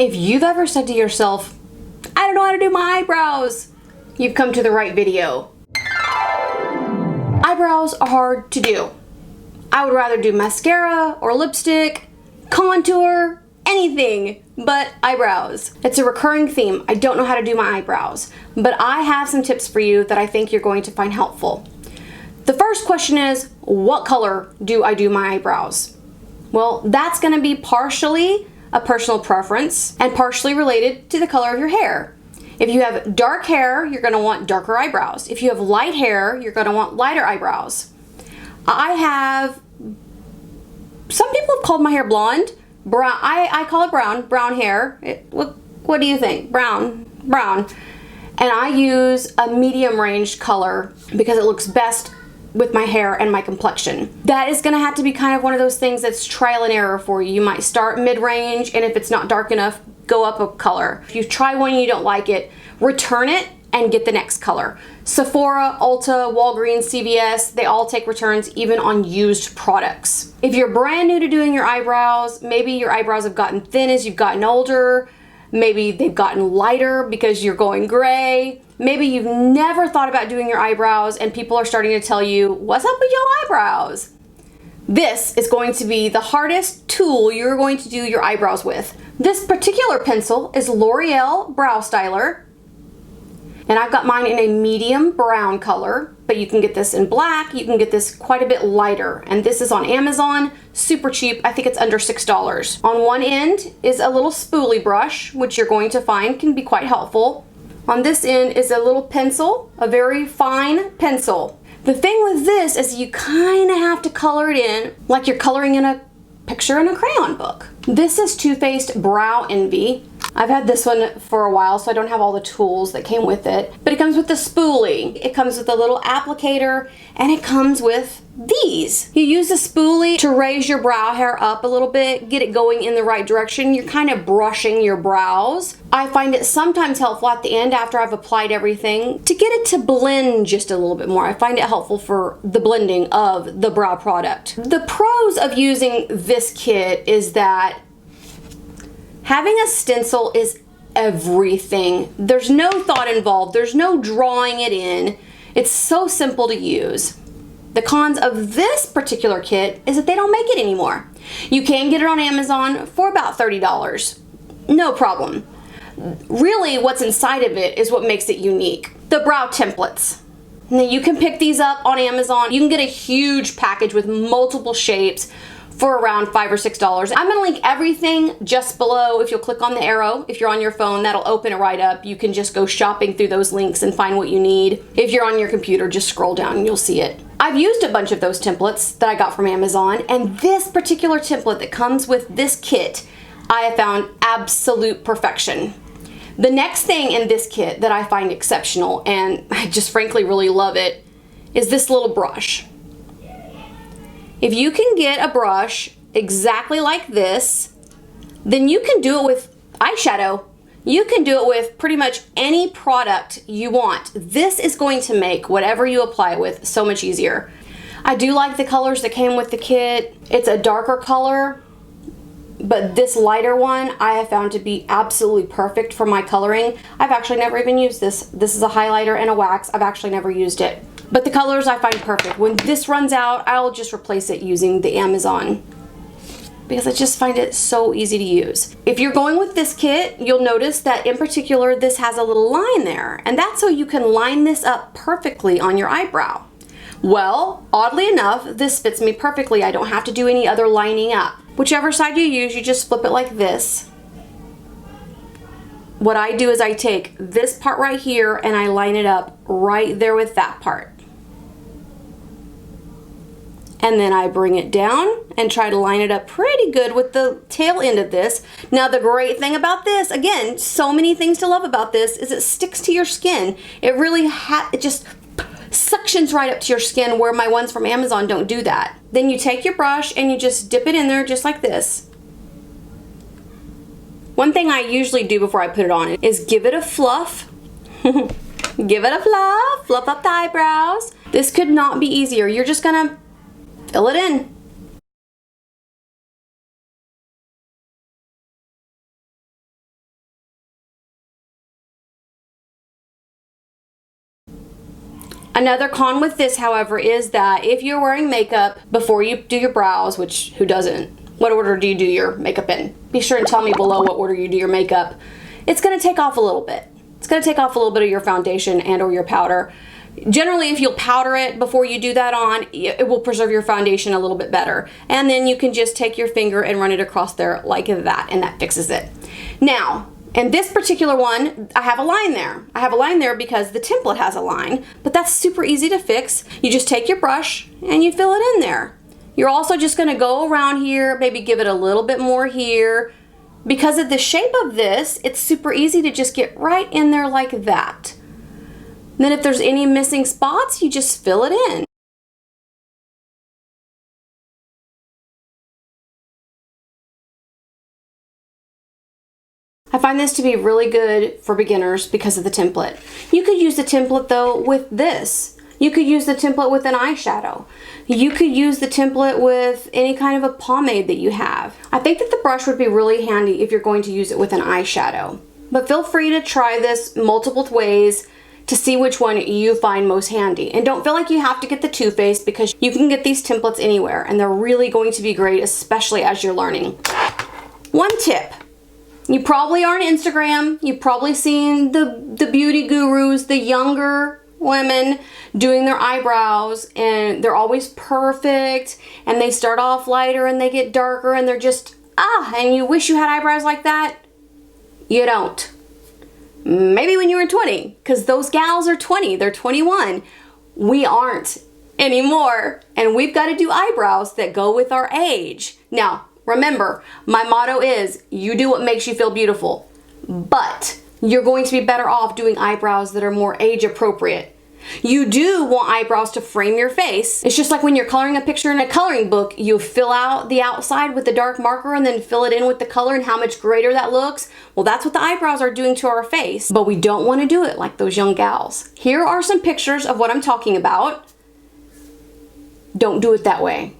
If you've ever said to yourself, I don't know how to do my eyebrows, you've come to the right video. Eyebrows are hard to do. I would rather do mascara or lipstick, contour, anything but eyebrows. It's a recurring theme. I don't know how to do my eyebrows, but I have some tips for you that I think you're going to find helpful. The first question is, what color do I do my eyebrows? Well, that's going to be partially a personal preference and partially related to the color of your hair. If you have dark hair, you're going to want darker eyebrows. If you have light hair, you're going to want lighter eyebrows. Some people have called my hair blonde. Brown, I call it brown hair. What do you think? Brown. And I use a medium range color because it looks best with my hair and my complexion. That is gonna have to be kind of one of those things that's trial and error for you. You might start mid-range, and if it's not dark enough, go up a color. If you try one and you don't like it, return it and get the next color. Sephora, Ulta, Walgreens, CVS, they all take returns even on used products. If you're brand new to doing your eyebrows, maybe your eyebrows have gotten thin as you've gotten older, maybe they've gotten lighter because you're going gray, maybe you've never thought about doing your eyebrows and people are starting to tell you, what's up with your eyebrows? This is going to be the hardest tool you're going to do your eyebrows with. This particular pencil is L'Oreal Brow Styler, and I've got mine in a medium brown color, but you can get this in black, you can get this quite a bit lighter, and this is on Amazon, super cheap. I think it's under $6. On one end is a little spoolie brush, which you're going to find can be quite helpful. On this end is a little pencil, a very fine pencil. The thing with this is you kind of have to color it in like you're coloring in a picture in a crayon book. This is Too Faced Brow Envy. I've had this one for a while, so I don't have all the tools that came with it. But it comes with the spoolie, it comes with a little applicator, and it comes with these. You use the spoolie to raise your brow hair up a little bit, get it going in the right direction. You're kind of brushing your brows. I find it sometimes helpful at the end after I've applied everything to get it to blend just a little bit more. I find it helpful for the blending of the brow product. The pros of using this kit is that having a stencil is everything. There's no thought involved. There's no drawing it in. It's so simple to use. The cons of this particular kit is that they don't make it anymore. You can get it on Amazon for about $30. No problem. Really, what's inside of it is what makes it unique. The brow templates. Now, you can pick these up on Amazon. You can get a huge package with multiple shapes for around $5 or $6. I'm gonna link everything just below. If you'll click on the arrow, if you're on your phone, that'll open it right up. You can just go shopping through those links and find what you need. If you're on your computer, just scroll down and you'll see it. I've used a bunch of those templates that I got from Amazon, and this particular template that comes with this kit, I have found absolute perfection. The next thing in this kit that I find exceptional, and I just frankly really love it, is this little brush. If you can get a brush exactly like this, then you can do it with eyeshadow. You can do it with pretty much any product you want. This is going to make whatever you apply it with so much easier. I do like the colors that came with the kit. It's a darker color, but this lighter one I have found to be absolutely perfect for my coloring. I've actually never even used this. This is a highlighter and a wax. I've actually never used it. But the colors I find perfect. When this runs out, I'll just replace it using the Amazon because I just find it so easy to use. If you're going with this kit, you'll notice that in particular, this has a little line there, and that's so you can line this up perfectly on your eyebrow. Well, oddly enough, this fits me perfectly. I don't have to do any other lining up. Whichever side you use, you just flip it like this. What I do is I take this part right here and I line it up right there with that part. And then I bring it down and try to line it up pretty good with the tail end of this. Now, the great thing about this, again, so many things to love about this, is it sticks to your skin. It really it just suctions right up to your skin, where my ones from Amazon don't do that. Then you take your brush and you just dip it in there just like this. One thing I usually do before I put it on is give it a fluff. Give it a fluff up the eyebrows. This could not be easier. You're just gonna fill it in. Another con with this, however, is that if you're wearing makeup before you do your brows, which who doesn't? What order do you do your makeup in? Be sure and tell me below what order you do your makeup. It's going to take off a little bit. It's going to take off a little bit of your foundation and or your powder. Generally, if you'll powder it before you do that on, it will preserve your foundation a little bit better. And then you can just take your finger and run it across there like that, and that fixes it. Now, in this particular one, I have a line there. I have a line there because the template has a line, but that's super easy to fix. You just take your brush and you fill it in there. You're also just gonna go around here, maybe give it a little bit more here. Because of the shape of this, it's super easy to just get right in there like that. Then if there's any missing spots, you just fill it in. I find this to be really good for beginners because of the template. You could use the template though with this. You could use the template with an eyeshadow. You could use the template with any kind of a pomade that you have. I think that the brush would be really handy if you're going to use it with an eyeshadow. But feel free to try this multiple ways to see which one you find most handy. And don't feel like you have to get the Too Faced, because you can get these templates anywhere and they're really going to be great, especially as you're learning. One tip. You probably are on Instagram. You've probably seen the beauty gurus, the younger women doing their eyebrows, and they're always perfect, and they start off lighter and they get darker and they're just, and you wish you had eyebrows like that. You don't. Maybe when you were 20, because those gals are 20, they're 21. We aren't anymore, and we've got to do eyebrows that go with our age. Now, remember, my motto is, you do what makes you feel beautiful, but you're going to be better off doing eyebrows that are more age appropriate. You do want eyebrows to frame your face. It's just like when you're coloring a picture in a coloring book, you fill out the outside with the dark marker and then fill it in with the color and how much greater that looks. Well, that's what the eyebrows are doing to our face, but we don't want to do it like those young gals. Here are some pictures of what I'm talking about. Don't do it that way.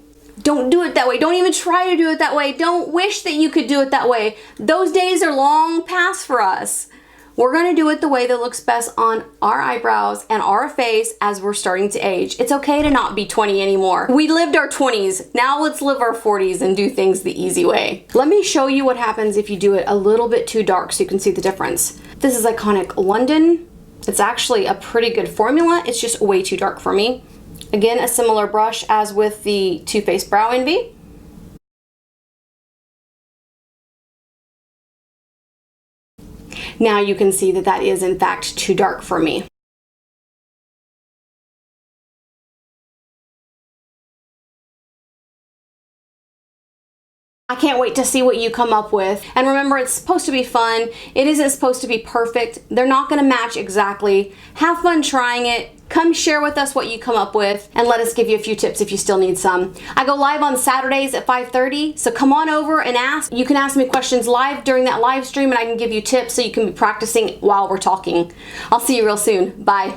Don't do it that way. Don't even try to do it that way. Don't wish that you could do it that way. Those days are long past for us. We're going to do it the way that looks best on our eyebrows and our face as we're starting to age. It's okay to not be 20 anymore. We lived our 20s. Now let's live our 40s and do things the easy way. Let me show you what happens if you do it a little bit too dark so you can see the difference. This is Iconic London. It's actually a pretty good formula. It's just way too dark for me. Again, a similar brush as with the Too Faced Brow Envy. Now you can see that that is in fact too dark for me. I can't wait to see what you come up with. And remember, it's supposed to be fun. It isn't supposed to be perfect. They're not gonna match exactly. Have fun trying it. Come share with us what you come up with and let us give you a few tips if you still need some. I go live on Saturdays at 5:30, so come on over and ask. You can ask me questions live during that live stream and I can give you tips so you can be practicing while we're talking. I'll see you real soon. Bye.